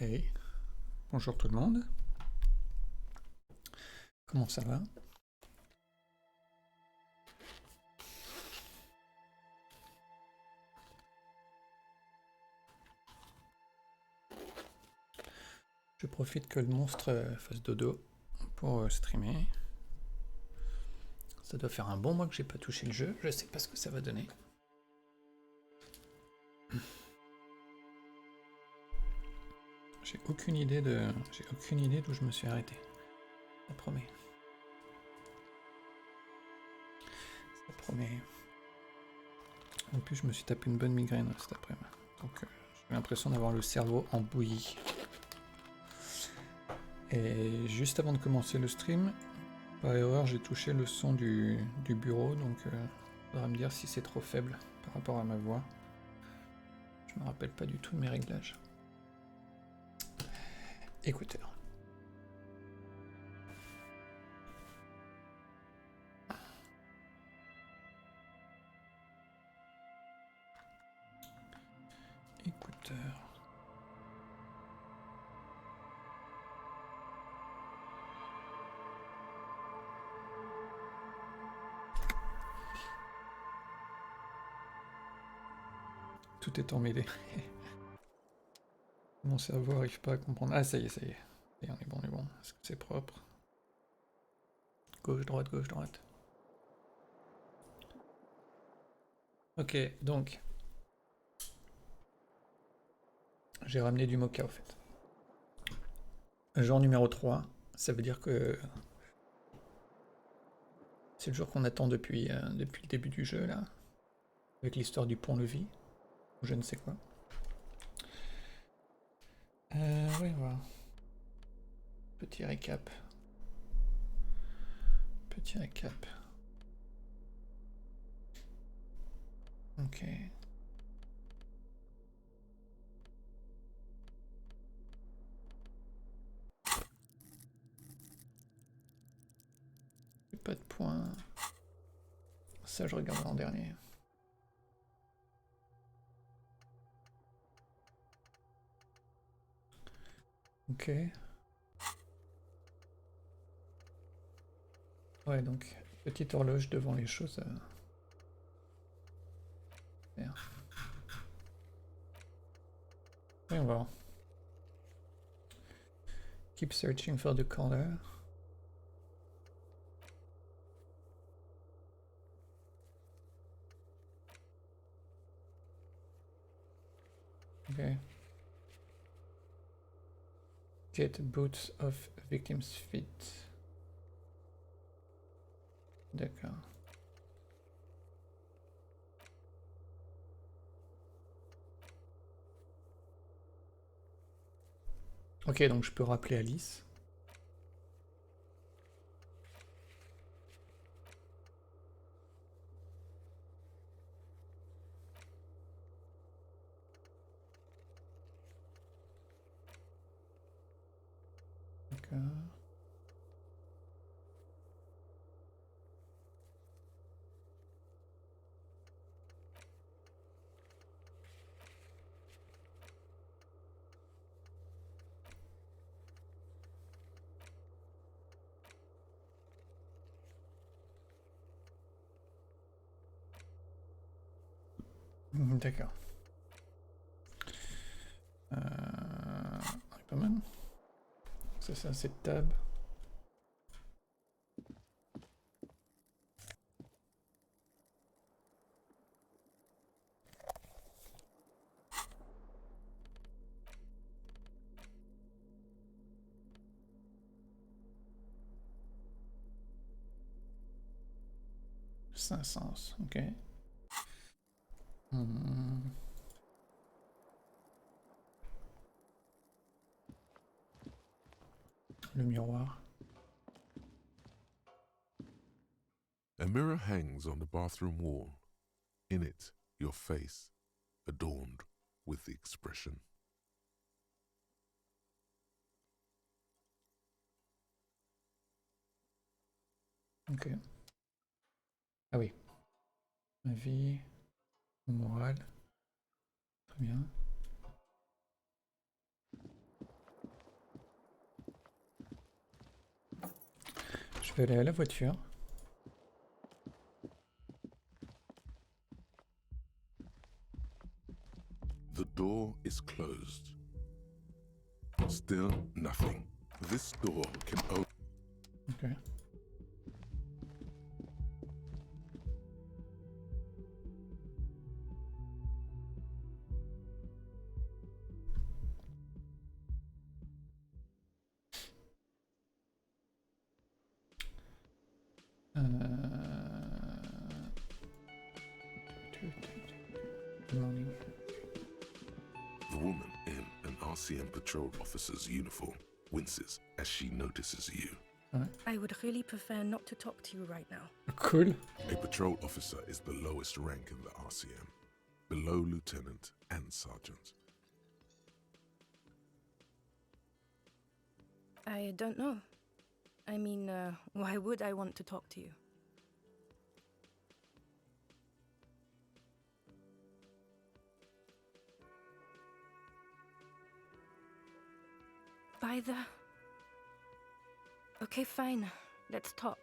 Hey, bonjour tout le monde. Comment ça va? Je profite que le monstre fasse dodo pour streamer. Ça doit faire un bon mois que j'ai pas touché le jeu, je sais pas ce que ça va donner. J'ai aucune idée d'où je me suis arrêté. Ça promet. Ça promet. En plus, je me suis tapé une bonne migraine cet après-midi. Donc j'ai l'impression d'avoir le cerveau en bouillie. Et juste avant de commencer le stream, par erreur, j'ai touché le son du bureau, donc il faudra me dire si c'est trop faible par rapport à ma voix. Je me rappelle pas du tout de mes réglages. Écouteurs. Écouteurs. Tout est emmêlé. Mon cerveau n'arrive pas à comprendre. Ah, ça y est, ça y est. Et on est bon, on est bon. Est-ce que c'est propre? Gauche, droite, gauche, droite. Ok, donc. J'ai ramené du mocha, au fait. Jour numéro 3, ça veut dire que c'est le jour qu'on attend depuis le début du jeu, là. Avec l'histoire du pont-levis. Ou je ne sais quoi. Oui, voilà. Petit récap. Petit récap. Ok. J'ai pas de points. Ça, je regarde l'an dernier. Ok. Ouais, donc, petite horloge devant les choses à faire. Oui, on va voir. Keep searching for the color. Ok. Get boots of victim's feet. D'accord. Ok, donc je peux rappeler Alice. D'accord. D'accord. Pas mal. Ça, c'est cette table. Sens, ok. Le miroir. A mirror hangs on the bathroom wall. In it, your face, adorned with the expression. Ok. Ah oui. Ma vie. Mon moral. Très bien. vais aller à la voiture. The door is closed. Still nothing. This door can open. Ok. Morning. The woman in an RCM patrol officer's uniform winces as she notices you. I would really prefer not to talk to you right now. Cool. A patrol officer is the lowest rank in the RCM, below lieutenant and sergeant. I don't know. I mean, why would I want to talk to you? By the... Okay, fine. Let's talk.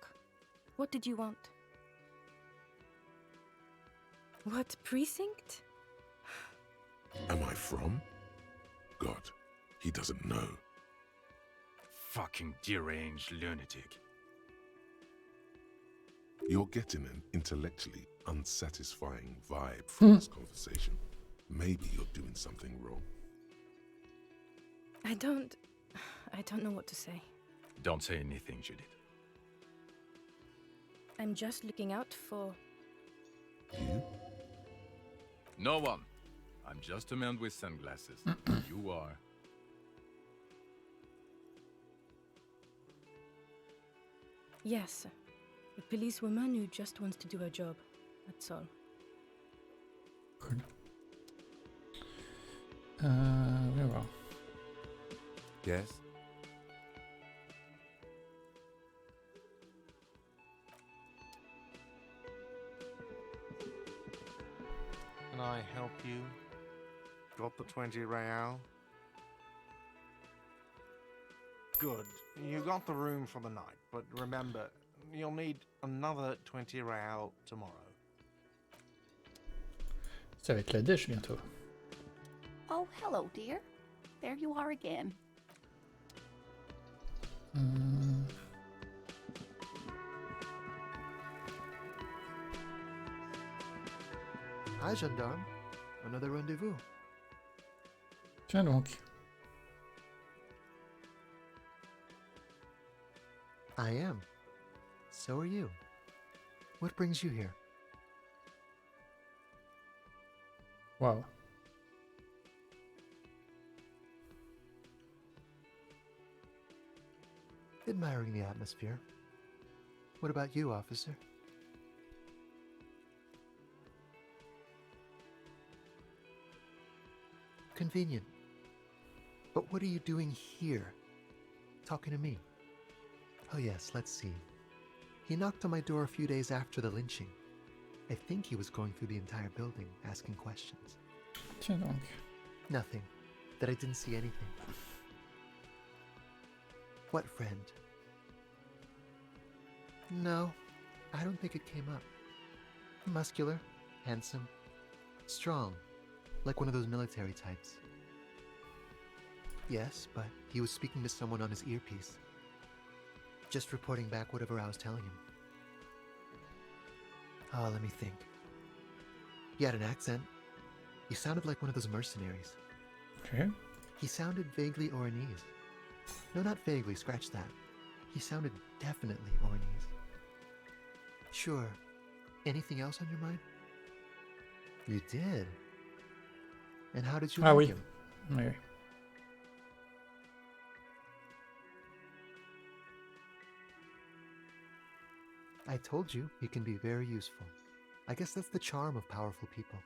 What did you want? What precinct? Am I from? God, he doesn't know. Fucking deranged lunatic. You're getting an intellectually unsatisfying vibe from this conversation. Maybe you're doing something wrong. I don't know what to say. Don't say anything, Judith. I'm just looking out for... You? No one. I'm just a man with sunglasses. You are. Yes, a policewoman who just wants to do her job. That's all. Cool. On va voir. Yes? Can I help you? Got the 20 real? Good. You got the room for the night, but remember, you'll need another 20 real tomorrow. Ça va être la dèche bientôt. Oh, hello, dear. There you are again. Hi, gendarme. Another rendezvous. Tiens donc. I am. So are you. What brings you here? Waouh. Admiring the atmosphere. What about you, officer? Convenient. But what are you doing here? Talking to me? Oh yes, let's see. He knocked on my door a few days after the lynching. I think he was going through the entire building, asking questions. Tiens donc. Nothing. That I didn't see anything. What friend? No, I don't think it came up. Muscular, handsome, strong, like one of those military types. Yes, but he was speaking to someone on his earpiece. Just reporting back whatever I was telling him. Oh, let me think. He had an accent. He sounded like one of those mercenaries. Okay. He sounded vaguely Oranese. No, not vaguely, scratch that. He sounded definitely Oranese. Sure. Anything else on your mind? You did? And how did you Ah like oui. him? Oui, oui. I told you he can be very useful. I guess that's the charm of powerful people.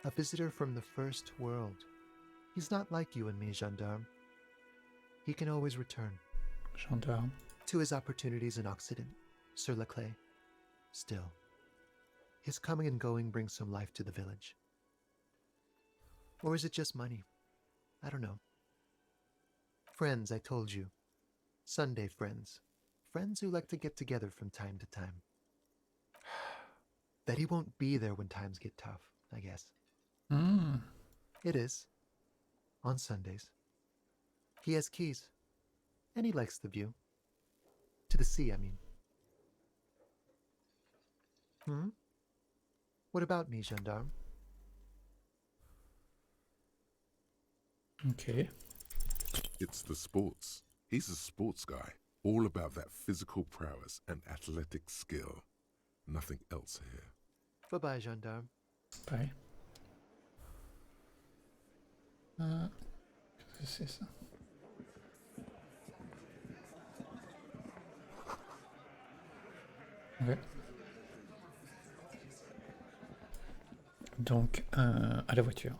A visitor from the first world. He's not like you and me, gendarme. He can always return. Gendarme. To his opportunities in Occident, sur la clé. Still, his coming and going brings some life to the village. Or is it just money? I don't know. Friends, I told you. Sunday friends. Friends who like to get together from time to time. That he won't be there when times get tough, I guess. Hmm. It is. On Sundays. He has keys. And he likes the view. To the sea, I mean. Hmm? What about me, gendarme? Ok. It's the sports. He's a sports guy, all about that physical prowess and athletic skill. Nothing else here. Bye-bye, gendarme. Pareil. Qu'est-ce que c'est ça? Ouais. Donc, à la voiture.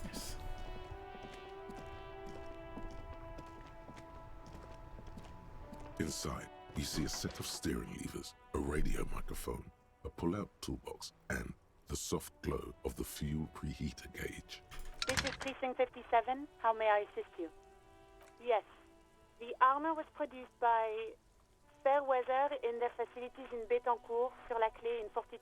Yes. Inside, you see a set of steering levers, a radio microphone, a pull-out toolbox, and the soft glow of the fuel preheater gauge. This is Precinct 57. How may I assist you? Yes. The armor was produced by Fairweather in their facilities in Bétancourt sur la clé in 42.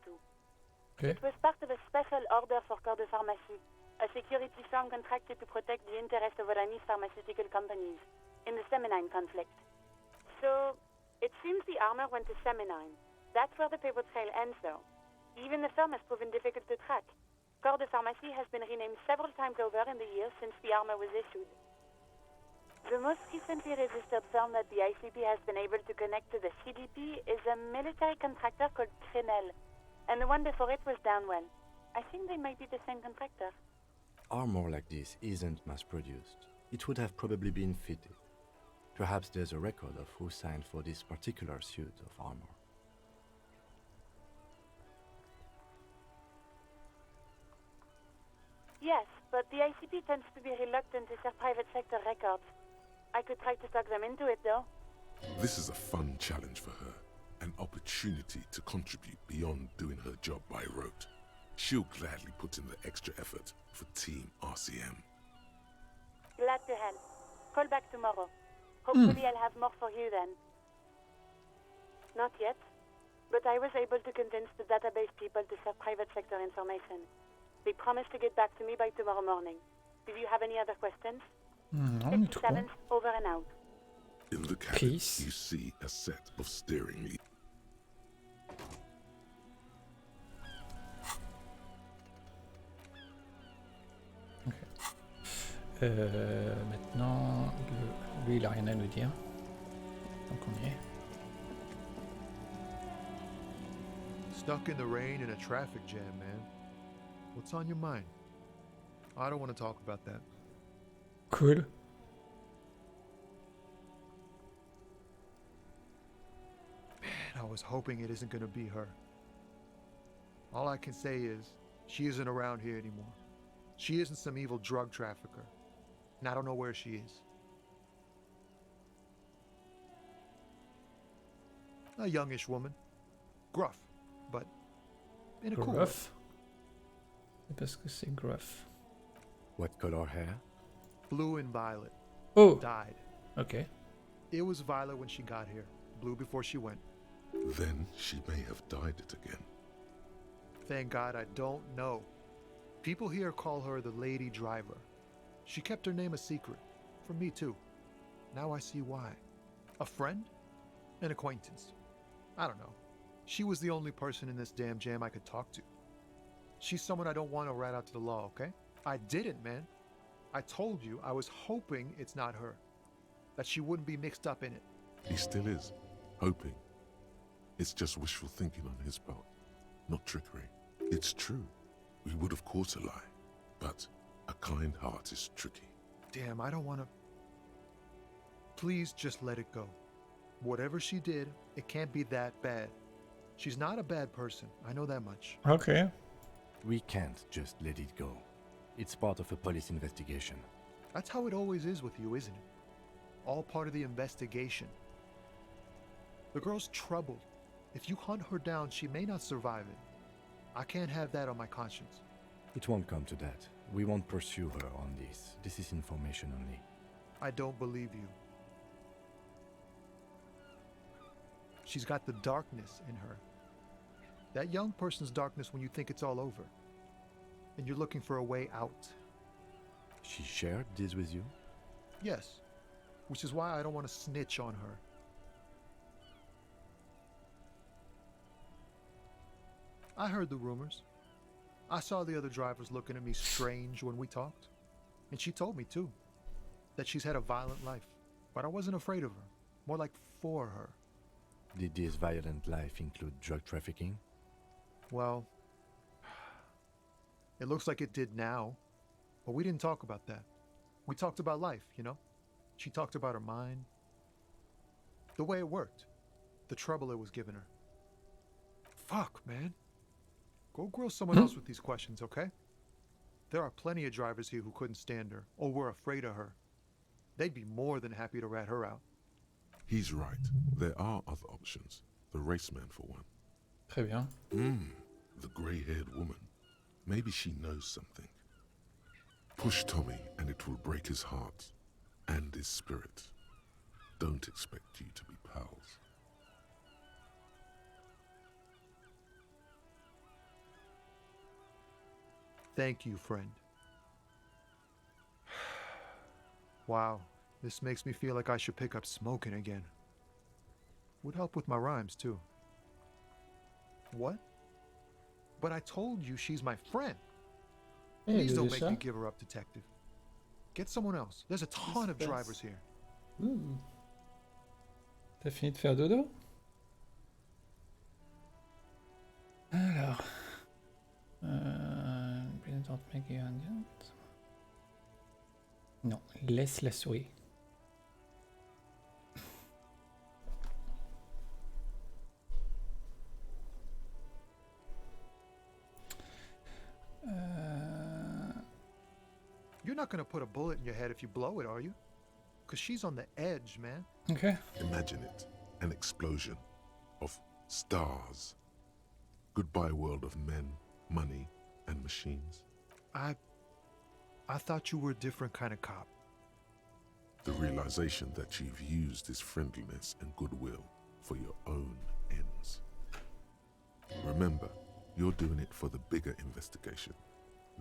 Okay. It was part of a special order for Corps de Pharmacie, a security firm contracted to protect the interests of Oranese pharmaceutical companies in the Seminine conflict. So, it seems the armor went to Seminine. That's where the paper trail ends, though. Even the firm has proven difficult to track. Corps de Pharmacie has been renamed several times over in the years since the armor was issued. The most recently registered firm that the ICP has been able to connect to the CDP is a military contractor called Crenel, and the one before it was Downwell. I think they might be the same contractor. Armor like this isn't mass-produced. It would have probably been fitted. Perhaps there's a record of who signed for this particular suit of armor. Yes, but the ICP tends to be reluctant to share private sector records. I could try to talk them into it, though. This is a fun challenge for her, an opportunity to contribute beyond doing her job by rote. She'll gladly put in the extra effort for Team RCM. Glad to help. Call back tomorrow. Hopefully I'll have more for you then. Not yet, but I was able to convince the database people to share private sector information. They promised to get back to me by tomorrow morning. Do you have any other questions? Non, du tout. 57, over and out. In the cabin, Peace. you see a set of steering levers. Maintenant, lui, il a rien à nous dire. Donc on y est. Stuck in the rain in a traffic jam, man. What's on your mind? I don't want to talk about that. Cool. Man, I was hoping it isn't gonna be her. All I can say is, she isn't around here anymore. She isn't some evil drug trafficker. And I don't know where she is. A youngish woman. Gruff, but in a cool way. Gruff. C'est parce que c'est gruff. What color hair? Blue and violet. Oh! Died. Ok. It was violet when she got here. Blue before she went. Then she may have dyed it again. Thank God I don't know. People here call her the lady driver. She kept her name a secret. From me too. Now I see why. A friend? An acquaintance. I don't know. She was the only person in this damn jam I could talk to. She's someone I don't want to rat out to the law, okay? I didn't, man. I told you I was hoping it's not her. That she wouldn't be mixed up in it. He still is, hoping. It's just wishful thinking on his part, not trickery. It's true. We would have caught a lie, but a kind heart is tricky. Damn, I don't want to... Please just let it go. Whatever she did, it can't be that bad. She's not a bad person, I know that much. Ok. We can't just let it go. It's part of a police investigation. That's how it always is with you, isn't it? All part of the investigation. The girl's troubled. If you hunt her down, she may not survive it. I can't have that on my conscience. It won't come to that. We won't pursue her on this. This is information only. I don't believe you. She's got the darkness in her. That young person's darkness when you think it's all over. And you're looking for a way out. She shared this with you? Yes. Which is why I don't want to snitch on her. I heard the rumors. I saw the other drivers looking at me strange when we talked. And she told me, too, that she's had a violent life. But I wasn't afraid of her. More like for her. Did this violent life include drug trafficking? Well, it looks like it did now. But we didn't talk about that. We talked about life, you know? She talked about her mind. The way it worked. The trouble it was giving her. Fuck, man. Go grill someone else with these questions, okay? There are plenty of drivers here who couldn't stand her, or were afraid of her. They'd be more than happy to rat her out. He's right. There are other options. The raceman, for one. Très bien. The grey-haired woman. Maybe she knows something. Push Tommy and it will break his heart and his spirit. Don't expect you to be pals. Thank you, friend. Wow, this makes me feel like I should pick up smoking again. Would help with my rhymes, too. What? But I told you she's my friend. Hey, Please don't déjà? make me give her up, detective. Get someone else. There's a ton of drivers here. Ouh. T'as fini de faire dodo? Alors. Don't make you indulgent. Non, laisse la souris. You're not gonna put a bullet in your head if you blow it, are you? Because she's on the edge, man. Ok. Imagine it. An explosion of stars. Goodbye world of men, money, and machines. I thought you were a different kind of cop. The realization that you've used this friendliness and goodwill for your own ends. Remember, you're doing it for the bigger investigation.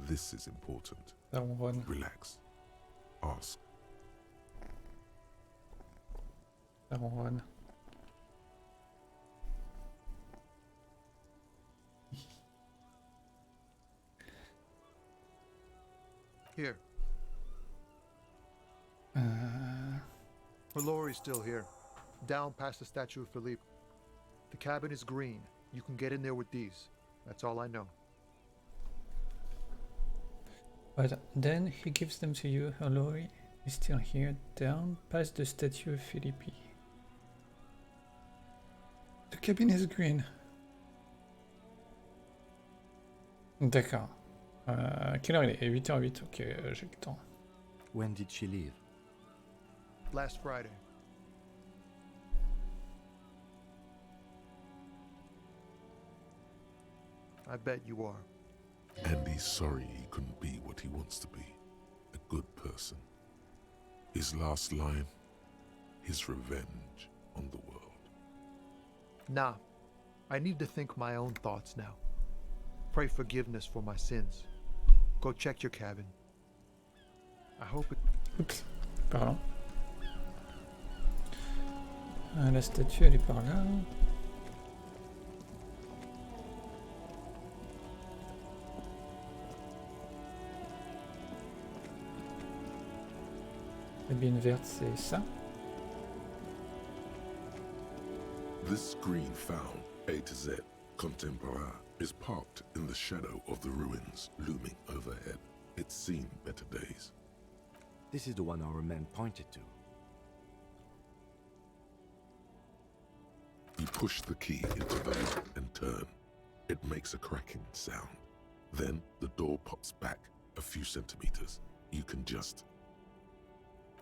This is important. Ça ronronne. Relax. Ask. Ça ronronne. Here. Her Lorry's still here. Down past the statue of Philippe. The cabin is green. You can get in there with these. That's all I know. But then he gives them to you. Her Lorry is still here, down past the statue of Philippe. The cabin is green. D'accord. Quelle heure il est? 8h08, ok, j'ai le temps. When did she leave? Last Friday. I bet you are. And he's sorry he couldn't be what he wants to be. A good person. His last line, his revenge on the world. Nah. I need to think my own thoughts now. Pray forgiveness for my sins. Go check your cabin. I hope it... Oups, pardon. La statue, elle est par là. La bine verte, c'est ça. This green found, A to Z, contemporaire, is parked in the shadow of the ruins looming overhead. It's seen better days. This is the one our man pointed to. You push the key into the lock and turn. It makes a cracking sound. Then the door pops back a few centimeters, you can just...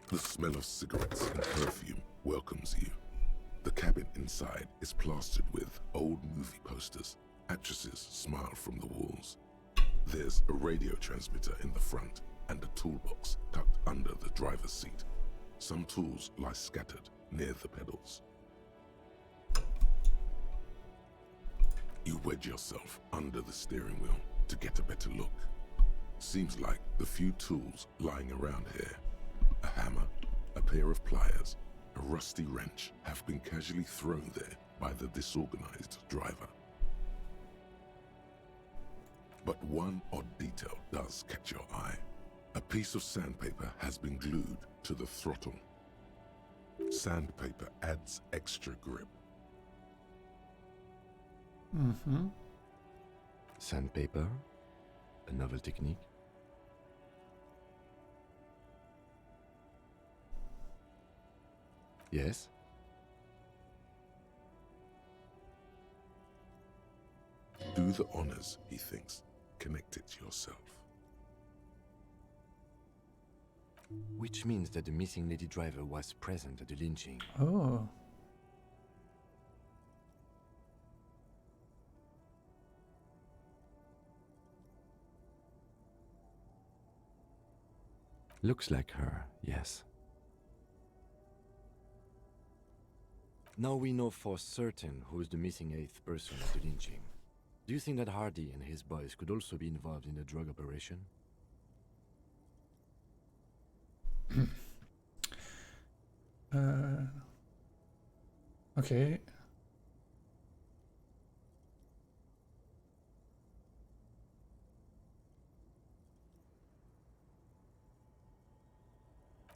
The smell of cigarettes and perfume welcomes you. The cabin inside is plastered with old movie posters. Actresses smile from the walls. There's a radio transmitter in the front and a toolbox tucked under the driver's seat. Some tools lie scattered near the pedals. You wedge yourself under the steering wheel to get a better look. Seems like the few tools lying around here, a hammer, a pair of pliers, a rusty wrench, have been casually thrown there by the disorganized driver. But one odd detail does catch your eye. A piece of sandpaper has been glued to the throttle. Sandpaper adds extra grip. Mm-hmm. Sandpaper? A novel technique? Yes? Do the honors, he thinks. Connect it yourself. Which means that the missing lady driver was present at the lynching. Oh. Looks like her, yes. Now we know for certain who is the missing eighth person at the lynching. Do you think that Hardy and his boys could also be involved in the drug operation? Okay.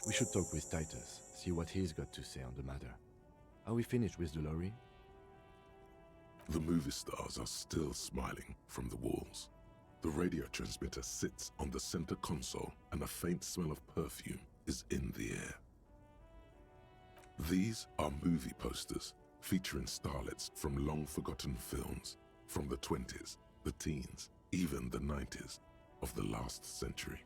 We should talk with Titus, see what he's got to say on the matter. Are we finished with the lorry? The movie stars are still smiling from the walls. The radio transmitter sits on the center console and a faint smell of perfume is in the air. These are movie posters featuring starlets from long-forgotten films from the 20s, the teens, even the 90s of the last century.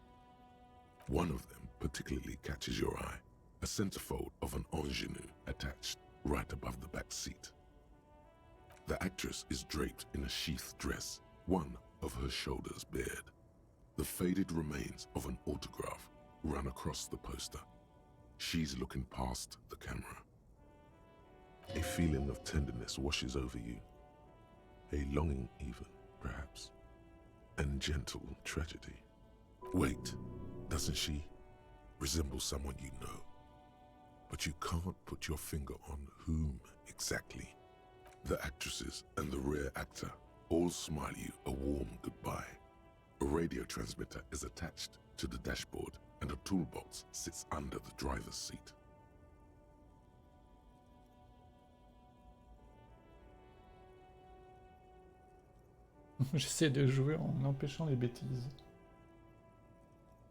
One of them particularly catches your eye, a centerfold of an ingenue attached right above the back seat. The actress is draped in a sheath dress, one of her shoulders bared. The faded remains of an autograph run across the poster. She's looking past the camera. A feeling of tenderness washes over you. A longing even, perhaps. And gentle tragedy. Wait, doesn't she resemble someone you know? But you can't put your finger on whom exactly. The actresses and the rare actor all smile you a warm goodbye. A radio transmitter is attached to the dashboard and a toolbox sits under the driver's seat. J'essaie de jouer en empêchant les bêtises.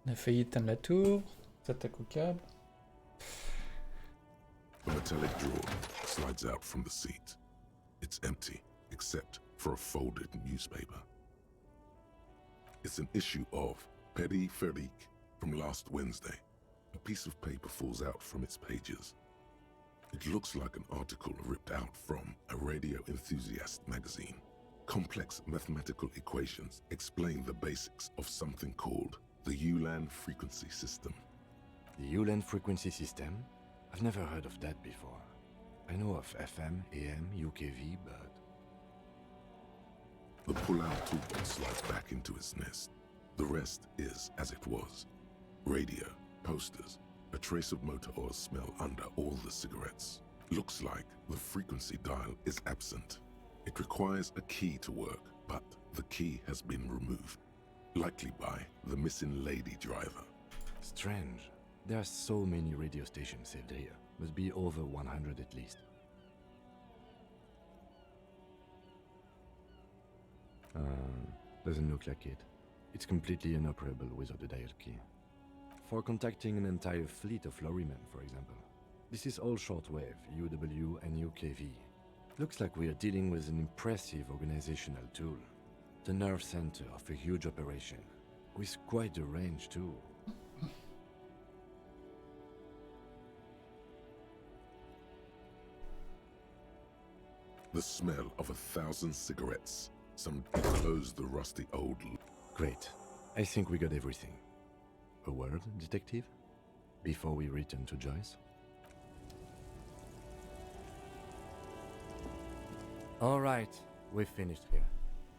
On a failli éteindre la tour, on s'attaque au câble. A metallic drawer slides out from the seat. It's empty, except for a folded newspaper. It's an issue of Periphérique from last Wednesday. A piece of paper falls out from its pages. It looks like an article ripped out from a radio enthusiast magazine. Complex mathematical equations explain the basics of something called the Ulan frequency system. The Ulan frequency system? I've never heard of that before. I know of FM, AM, UKV, but... The pull-out toolbox slides back into its nest. The rest is as it was. Radio, posters, a trace of motor oil smell under all the cigarettes. Looks like the frequency dial is absent. It requires a key to work, but the key has been removed. Likely by the missing lady driver. Strange. There are so many radio stations saved here. Must be over 100 at least. Doesn't look like it. It's completely inoperable without the dial key. For contacting an entire fleet of lorrymen, for example. This is all shortwave, UW and UKV. Looks like we are dealing with an impressive organizational tool. The nerve center of a huge operation. With quite a range, too. The smell of 1,000 cigarettes. Some close the rusty old... Great. I think we got everything. A word, detective? Before we return to Joyce? Alright, we've finished here.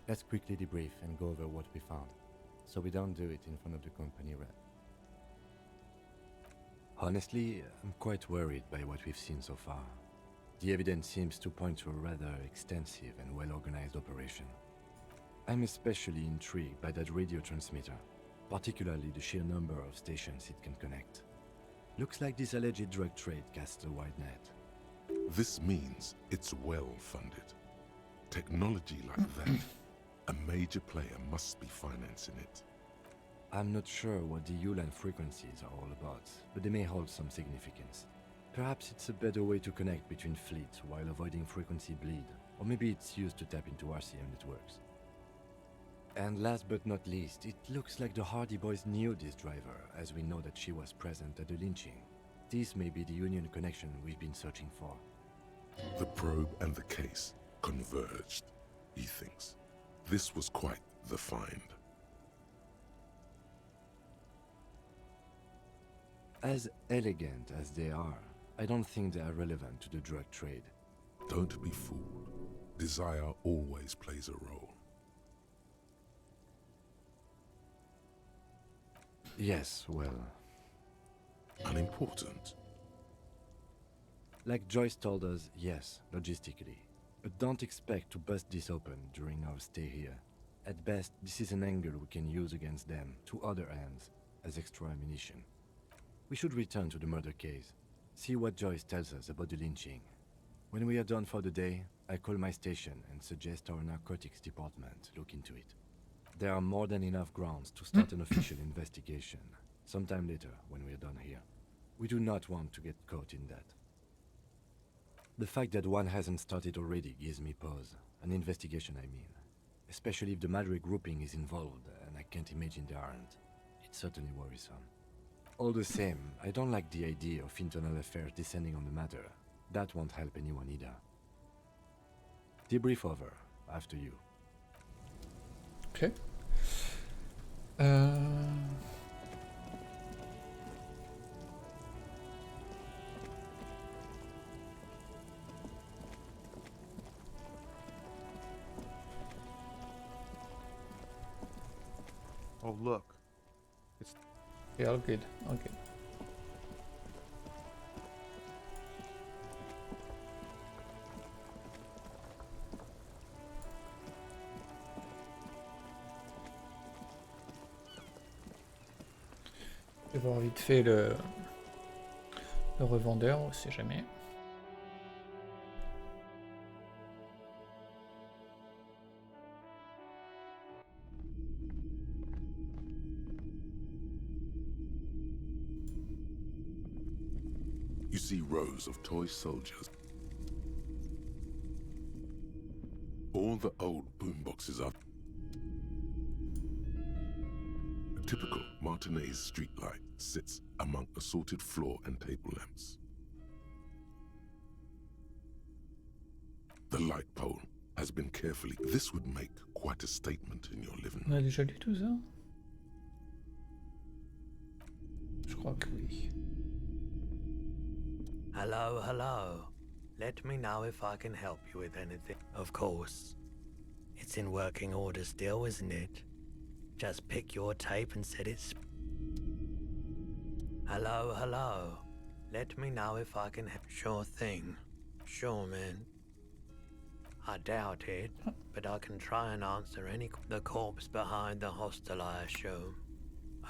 Let's quickly debrief and go over what we found, so we don't do it in front of the company rep. Honestly, I'm quite worried by what we've seen so far. The evidence seems to point to a rather extensive and well-organized operation. I'm especially intrigued by that radio transmitter, particularly the sheer number of stations it can connect. Looks like this alleged drug trade casts a wide net. This means it's well funded. Technology like that, a major player must be financing it. I'm not sure what the Ulan frequencies are all about, but they may hold some significance. Perhaps it's a better way to connect between fleets while avoiding frequency bleed, or maybe it's used to tap into RCM networks. And last but not least, it looks like the Hardy Boys knew this driver, as we know that she was present at the lynching. This may be the Union connection we've been searching for. The probe and the case converged, he thinks. This was quite the find. As elegant as they are, I don't think they are relevant to the drug trade. Don't be fooled. Desire always plays a role. Yes, well... Unimportant. Like Joyce told us, yes, logistically. But don't expect to bust this open during our stay here. At best, this is an angle we can use against them, to other ends, as extra ammunition. We should return to the murder case, see what Joyce tells us about the lynching. When we are done for the day, I call my station and suggest our narcotics department look into it. There are more than enough grounds to start an official investigation, sometime later when we are done here. We do not want to get caught in that. The fact that one hasn't started already gives me pause, an investigation I mean. Especially if the Madre grouping is involved, and I can't imagine they aren't. It's certainly worrisome. All the same, I don't like the idea of internal affairs descending on the matter. That won't help anyone either. Debrief over, after you. Okay. Oh, look. It's... Yeah, all good, all good. Je vais voir vite fait le revendeur, on sait jamais. You see rows of toy soldiers. All the old boomboxes are a typical Martinez streetlight sits among assorted floor and table lamps. The light pole has been carefully... This would make quite a statement in your living On room. a déjà lu tout ça? Je crois que oui. Hello, hello. Let me know if I can help you with anything. Of course. It's in working order still, isn't it? Just pick your tape and set it... Hello, hello. Let me know if I can help. Sure thing. Sure, man. I doubt it, but I can try and answer any... The corpse behind the hostel, I assume.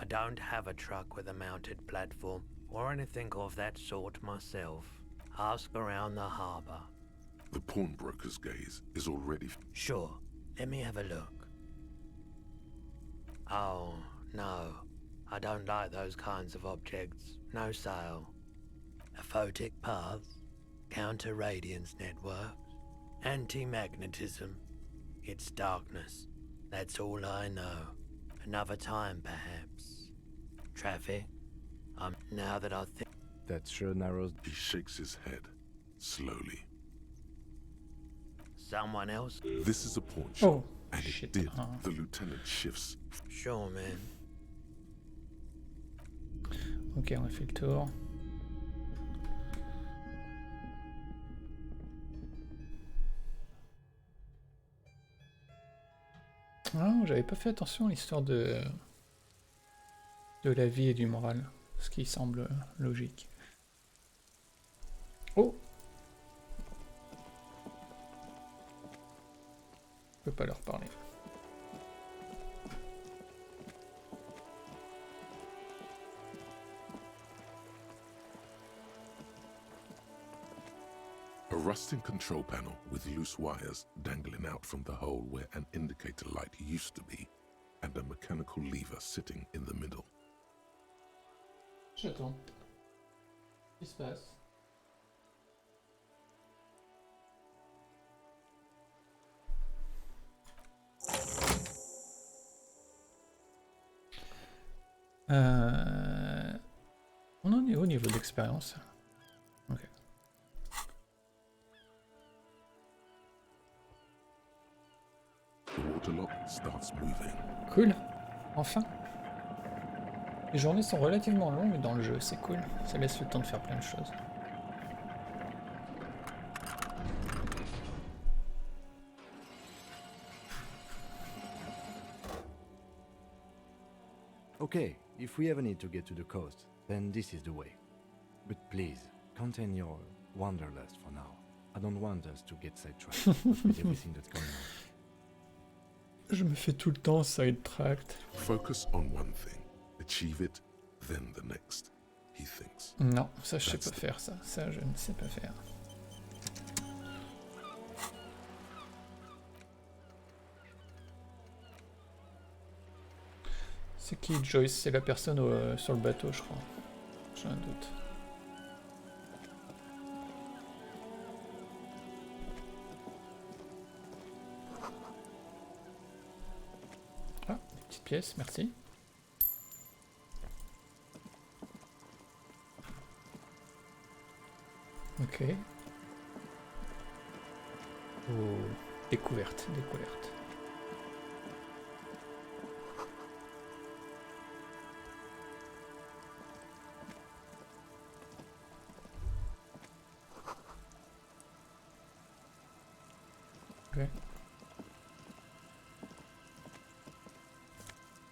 I don't have a truck with a mounted platform or anything of that sort myself. Ask around the harbour. The pawnbroker's gaze is already... Sure, let me have a look. Oh, no. I don't like those kinds of objects. No sale. Aphotic paths, counter-radiance networks, anti-magnetism. It's darkness. That's all I know. Another time, perhaps. Traffic. Now that I think. That sure narrows. He shakes his head, slowly. Someone else? This is a pawn shop, Oh, and shit. it did. The lieutenant shifts. Sure, man. Ok, on a fait le tour. Ah, j'avais pas fait attention à l'histoire de la vie et du moral, ce qui semble logique. Oh! Je peux pas leur parler. A rusting control panel with loose wires dangling out from the hole where an indicator light used to be, and a mechanical lever sitting in the middle. J'attends. Qu'est-ce qui se passe? On en est au niveau d'expérience. Ok. The waterlock starts moving. Cool. Enfin. Les journées sont relativement longues dans le jeu, c'est cool. Ça laisse le temps de faire plein de choses. Okay, if we ever need to get to the coast, then this is the way. But please, contain your wanderlust for now. I don't want us to get sidetracked with everything that's going on. Je me fais tout le temps sidetracked. Focus on one thing. Achieve it, then the next, he thinks. Non, ça je sais pas faire ça. Ça je ne sais pas faire. C'est qui Joyce? C'est la personne sur le bateau, je crois. J'ai un doute. Ah, des petites pièces, merci. Ok. Oh, découverte, découverte. Ok.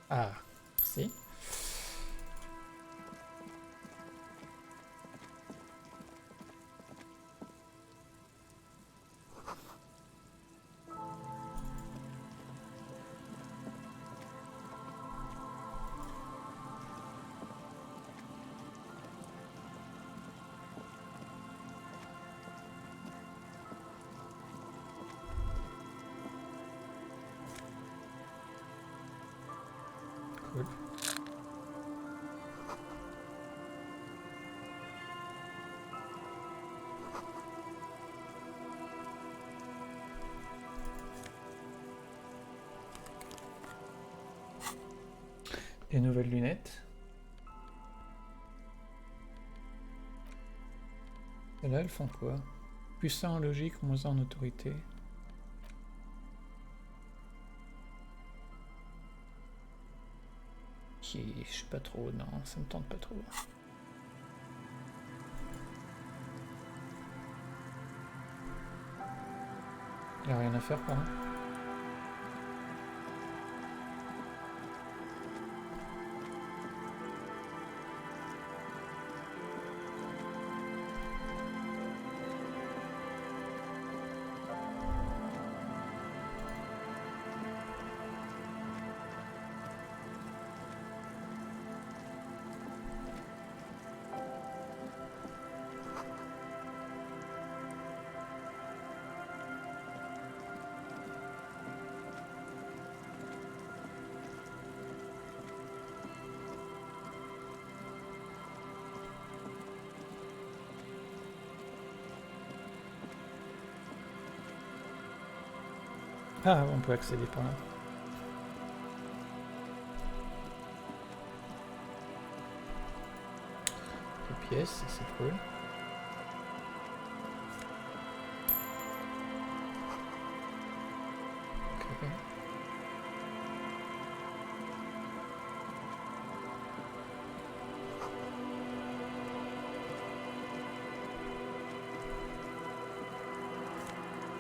Ah, merci. Cool. Des nouvelles lunettes. Et là, elles font quoi? Puissant en logique, moins en autorité. Je sais pas trop, non, ça me tente pas trop. Il a rien à faire, pardon. Ah, on peut accéder par là. pièces, ça c'est cool. Ok.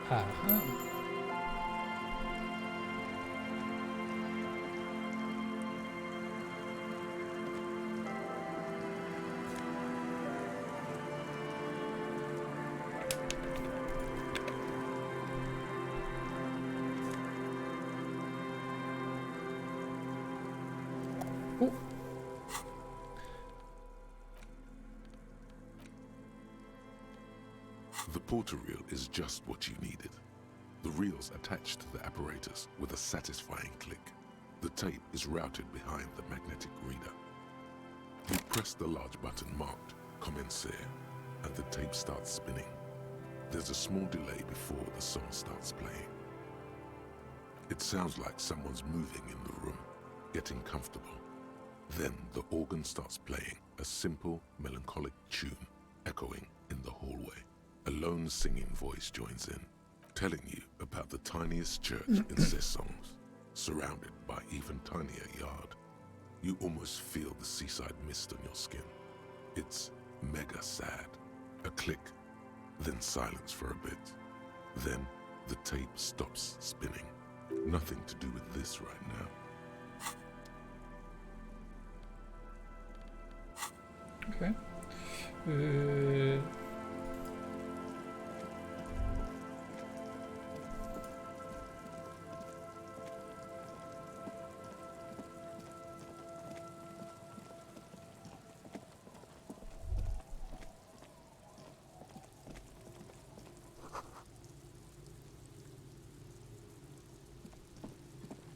Ah, ah. Oh. The porter reel is just what you needed. The reel's attached to the apparatus with a satisfying click. The tape is routed behind the magnetic reader. You press the large button marked Commencer, and the tape starts spinning. There's a small delay before the song starts playing. It sounds like someone's moving in the room, getting comfortable. Then the organ starts playing a simple, melancholic tune echoing in the hallway. A lone singing voice joins in, telling you about the tiniest church in Sessons, surrounded by even tinier yard. You almost feel the seaside mist on your skin. It's mega sad. A click, then silence for a bit. Then the tape stops spinning. Nothing to do with this right now. Ok.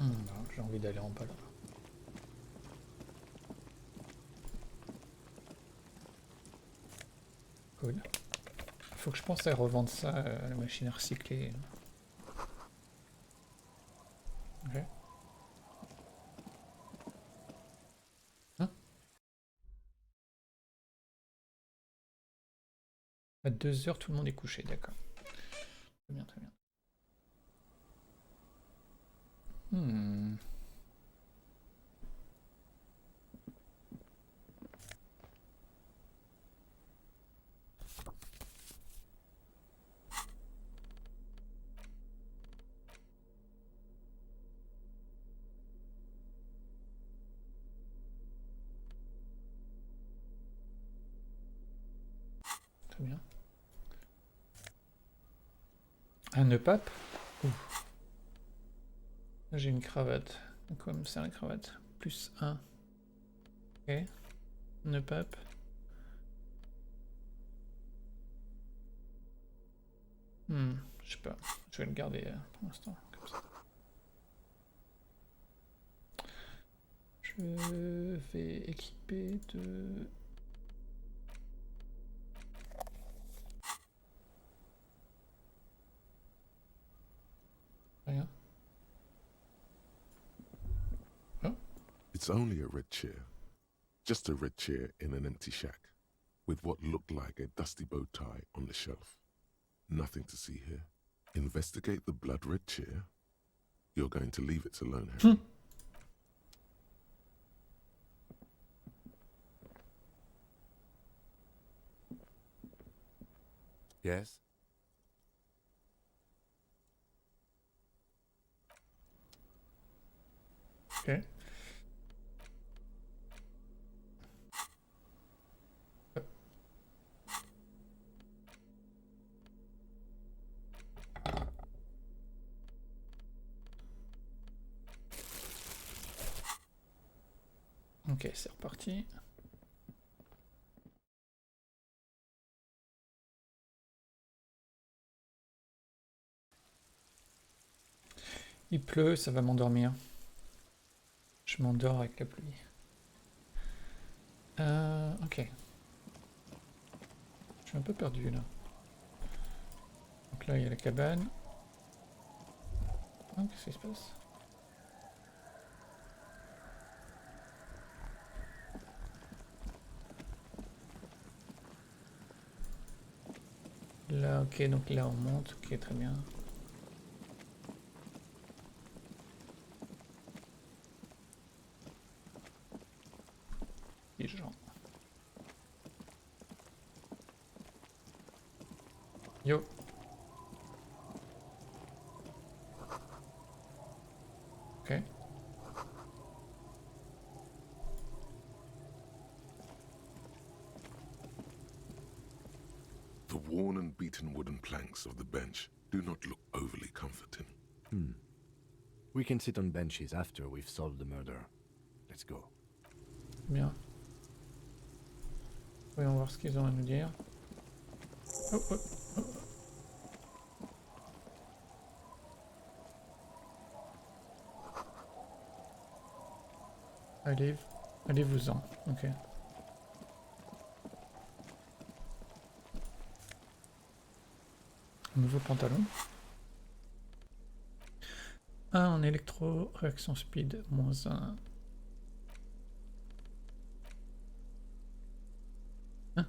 Non, j'ai envie d'aller en bas là. Cool. Faut que je pense à revendre ça à la machine à recycler. Ok. Hein? À 2 heures, tout le monde est couché, d'accord. Très bien, très bien. Très bien. Un nœud pape? Ouf. Là, j'ai une cravate. Comme c'est la cravate. Plus 1. Ok. Nœud pape. Je sais pas. Je vais le garder pour l'instant. Comme ça. Je vais équiper de... Rien. Oh. It's only a red chair. Just a red chair in an empty shack, with what looked like a dusty bow tie on the shelf. Nothing to see here. Investigate the blood red chair? You're going to leave it alone, Harry. Yes? Ok. Ok, c'est reparti. Il pleut, ça va m'endormir. Je m'endors avec la pluie. Ok. Je suis un peu perdu là. Donc là, il y a la cabane. Ah, qu'est-ce qui se passe? Ok, donc là on monte, ok, très bien. Les gens. Yo. Ok. The worn and beaten wooden planks of the bench do not look overly comforting. We can sit on benches after we've solved the murder. Let's go. Bien. Voyons voir ce qu'ils ont à nous dire. Oh, oh, oh. Allez, allez-vous-en. Ok. Nouveau pantalon. 1 en électro, réaction speed, -1. Hein?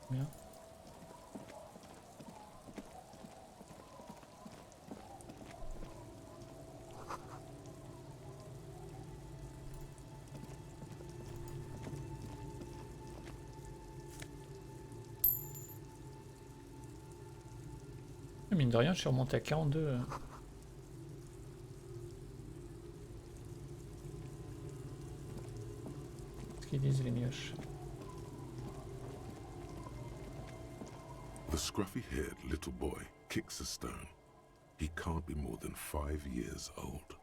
Bien. Mine de rien, je suis remonté à 42. Ce qu'ils disent les mioches. The scruffy-haired little boy kicks a stone. He can't be more than 5 years old.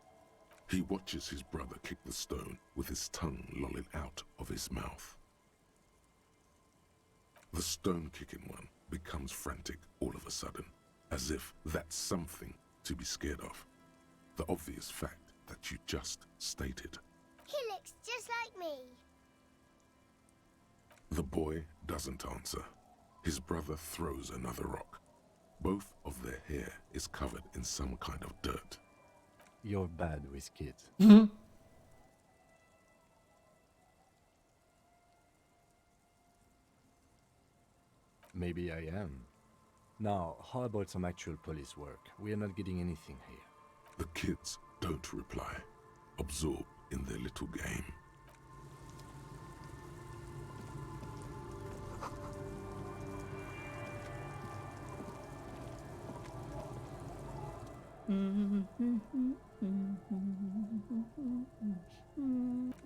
He watches his brother kick the stone with his tongue lolling out of his mouth. The stone-kicking one becomes frantic all of a sudden, as if that's something to be scared of. The obvious fact that you just stated. He looks just like me. The boy doesn't answer. His brother throws another rock. Both of their hair is covered in some kind of dirt. You're bad with kids. Maybe I am. Now, how about some actual police work? We are not getting anything here. The kids don't reply, absorbed in their little game.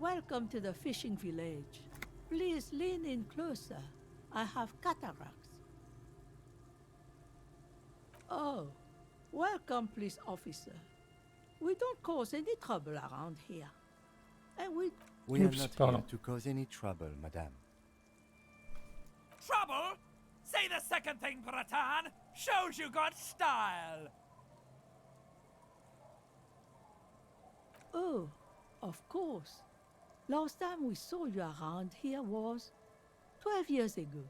Welcome to the fishing village. Please lean in closer. I have cataracts. Oh, welcome, police officer. We don't cause any trouble around here. And we are not here to cause any trouble, madame. Trouble? Say the second thing, Bratan. Shows you got style. Oh, of course. Last time we saw you around here was 12 years ago.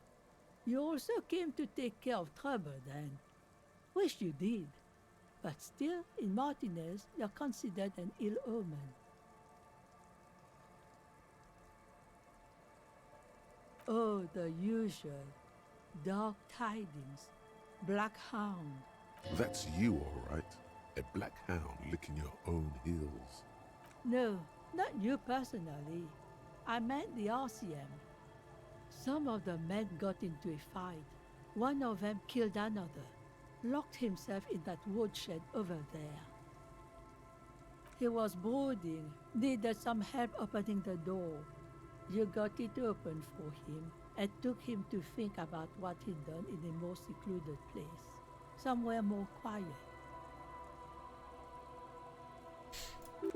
You also came to take care of trouble then. Wish you did. But still, in Martinez, you're considered an ill omen. Oh, the usual. Dark tidings. Black hound. That's you, all right. A black hound licking your own heels. No, not you personally. I meant the RCM. Some of the men got into a fight. One of them killed another. Locked himself in that woodshed over there. He was brooding, needed some help opening the door. You got it open for him and took him to think about what he'd done in a more secluded place, somewhere more quiet.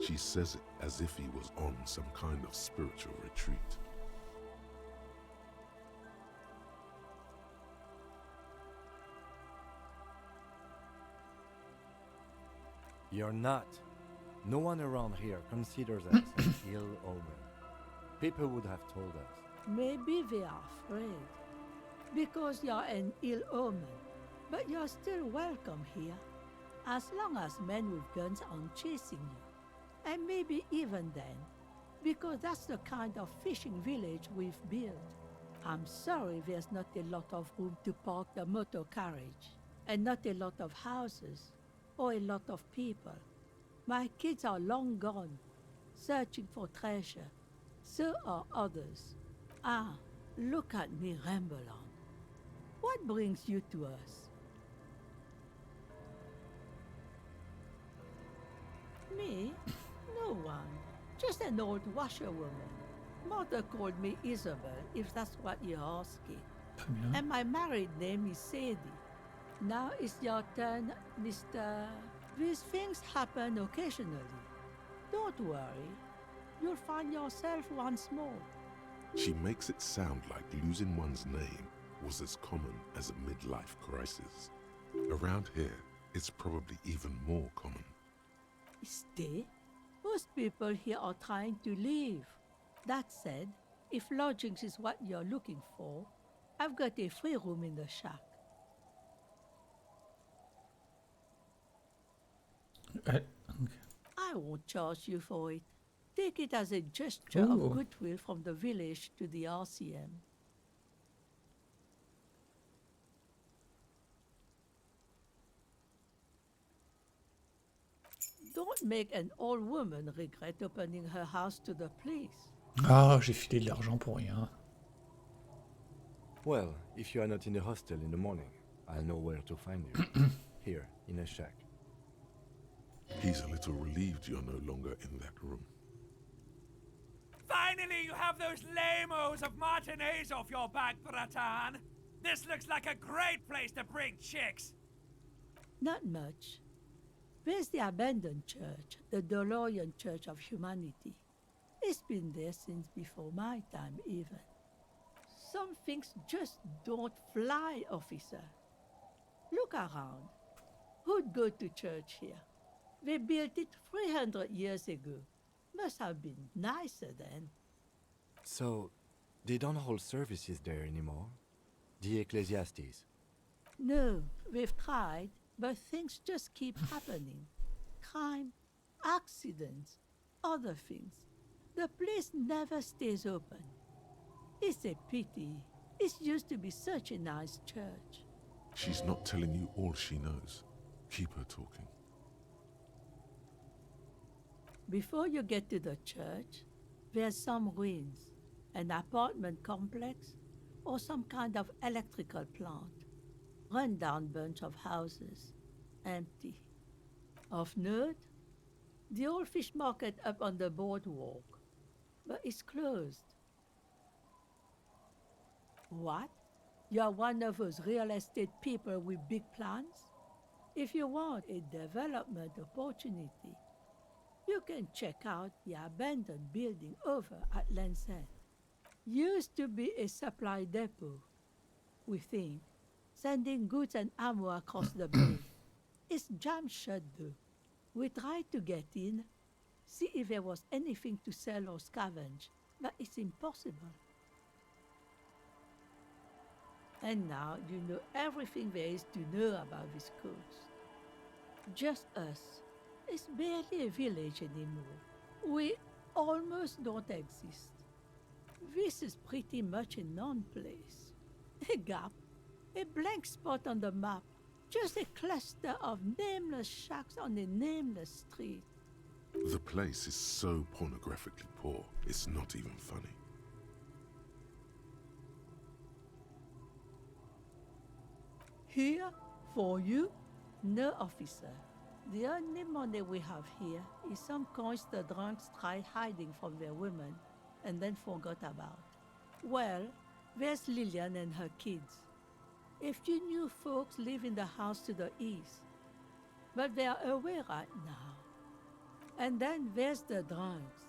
She says it as if he was on some kind of spiritual retreat. You're not. No one around here considers us an ill omen. People would have told us. Maybe they are afraid. Because you're an ill omen. But you're still welcome here. As long as men with guns aren't chasing you. And maybe even then, because that's the kind of fishing village we've built. I'm sorry there's not a lot of room to park the motor carriage, and not a lot of houses, or a lot of people. My kids are long gone, searching for treasure. So are others. Ah, look at me ramble on. What brings you to us? Me? No one. Just an old washerwoman. Mother called me Isabel, if that's what you're asking. And my married name is Sadie. Now it's your turn, Mr. These things happen occasionally. Don't worry. You'll find yourself once more. She makes it sound like losing one's name was as common as a midlife crisis. Around here, it's probably even more common. Stay? Most people here are trying to leave. That said, if lodgings is what you're looking for, I've got a free room in the shack. I won't charge you for it. Take it as a gesture of goodwill from the village to the RCM. Don't make an old woman regret opening her house to the police. Ah, j'ai filé de l'argent pour rien. Well, if you are not in the hostel in the morning, I'll know where to find you. Here, in a shack. He's a little relieved you're no longer in that room. Finally, you have those lame-os of matinees off your back, Bratan. This looks like a great place to bring chicks. Not much. There's the abandoned church, the DeLorean Church of Humanity. It's been there since before my time, even. Some things just don't fly, officer. Look around. Who'd go to church here? They built it 300 years ago. Must have been nicer then. So, they don't hold services there anymore? The Ecclesiastes? No, we've tried, but things just keep happening. Crime, accidents, other things. The place never stays open. It's a pity. It used to be such a nice church. She's not telling you all she knows. Keep her talking. Before you get to the church, there's some ruins, an apartment complex, or some kind of electrical plant. Run-down bunch of houses, empty. Of note, the old fish market up on the boardwalk, but it's closed. What? You're one of those real estate people with big plans? If you want a development opportunity, you can check out the abandoned building over at Land's End. Used to be a supply depot, we think, sending goods and ammo across the bay. It's jammed shut though. We tried to get in, see if there was anything to sell or scavenge, but it's impossible. And now you know everything there is to know about this coast. Just us. It's barely a village anymore. We almost don't exist. This is pretty much a non-place. A gap, a blank spot on the map, just a cluster of nameless shacks on a nameless street. The place is so pornographically poor, it's not even funny. Here, for you? No, officer. The only money we have here is some coins the drunks tried hiding from their women and then forgot about. Well, there's Lillian and her kids. A few new folks live in the house to the east, but they are away right now. And then there's the drunks.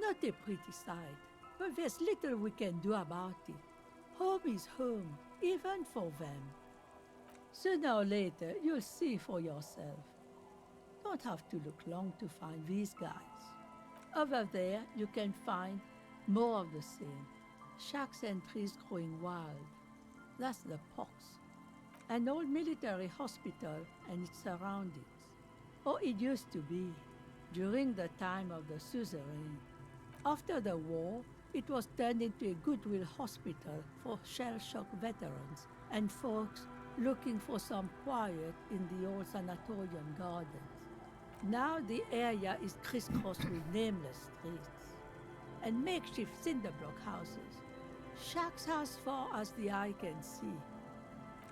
Not a pretty sight, but there's little we can do about it. Home is home, even for them. Sooner or later, you'll see for yourself. Don't have to look long to find these guys. Over there, you can find more of the same. Shacks and trees growing wild. That's the Pox. An old military hospital and its surroundings. Or it used to be. during the time of the suzerain. After the war, it was turned into a goodwill hospital for shell-shock veterans and folks looking for some quiet in the old sanatorium gardens. Now the area is crisscrossed with nameless streets and makeshift cinderblock houses, shacks as far as the eye can see.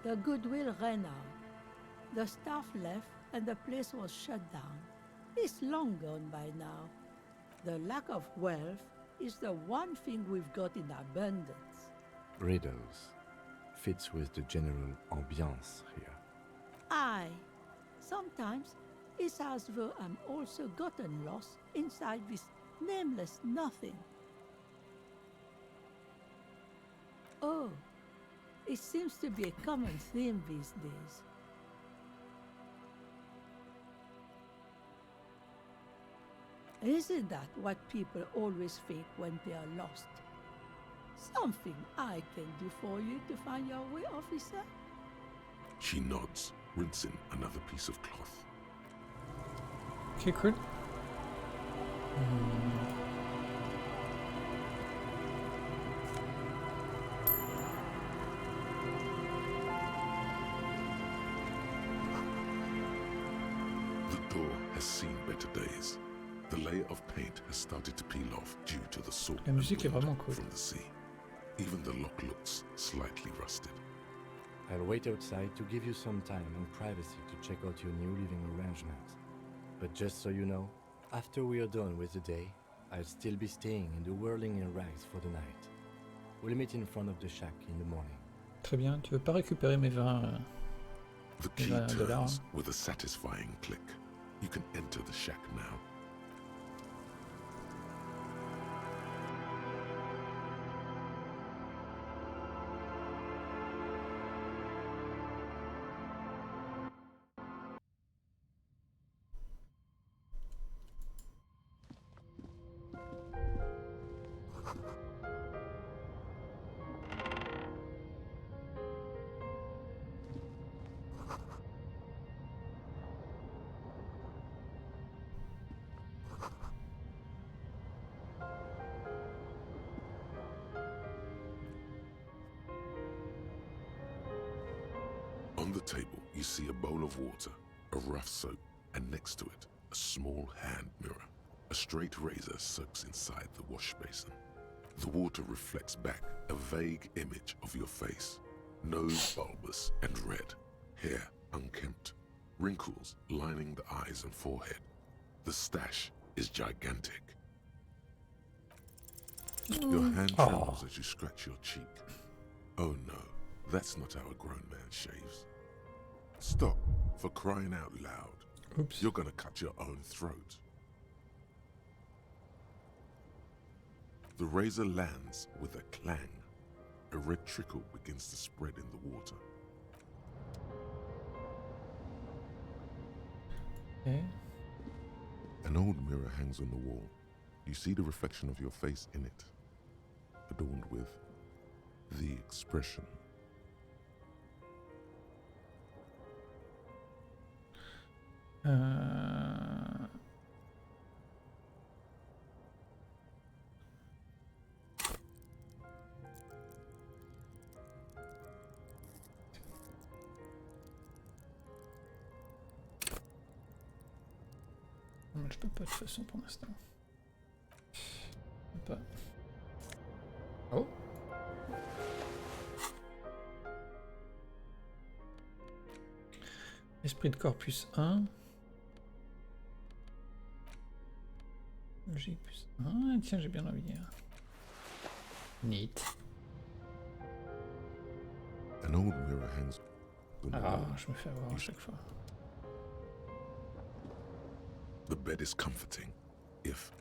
The goodwill ran out. The staff left and the place was shut down. It's long gone by now. The lack of wealth is the one thing we've got in abundance. Riddles. Fits with the general ambiance here. Aye. Sometimes it's as though I'm also gotten lost inside this nameless nothing. Oh, it seems to be a common theme these days. Isn't that what people always think when they are lost? Something I can do for you to find your way, officer? She nods, rinsing another piece of cloth. Okay, cool. The door has seen better days. The layer of paint has started to peel off due to the salt La musique est and vraiment wind cool. from the sea. Even the lock looks slightly rusted. I'll wait outside to give you some time and privacy to check out your new living arrangements. But just so you know, after we are done with the day, I'll still be staying in the whirling in rags for the night. We'll meet in front of the shack in the morning. Très bien. Tu veux pas récupérer mes 20 The key $20 turns with a satisfying click. You can enter the shack now. On the table, you see a bowl of water, a rough soap, and next to it, a small hand mirror. A straight razor soaks inside the wash basin. The water reflects back a vague image of your face. Nose bulbous and red, hair unkempt, wrinkles lining the eyes and forehead. The stash is gigantic. Your hand trembles as you scratch your cheek. Oh no, that's not how a grown man shaves. Stop, for crying out loud. Oops. You're gonna cut your own throat. The razor lands with a clang. A red trickle begins to spread in the water. Okay. An old mirror hangs on the wall. You see the reflection of your face in it, adorned with the expression. Je peux pas de toute façon pour l'instant. Je peux pas. Oh. Esprit de corps plus 1. Logique plus 1. Tiens, j'ai bien envie. Neat. An old mirror hangs on the Ah, wall. je me fais avoir à chaque fois. The bed is comforting, if.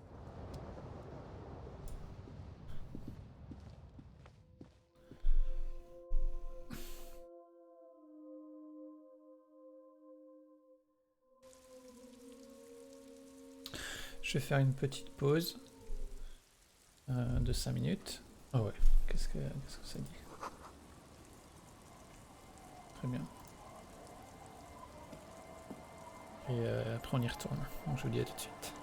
Je vais faire une petite pause de 5 minutes. Ah ouais, qu'est-ce que ça dit? Très bien. Et après on y retourne. Donc je vous dis à tout de suite.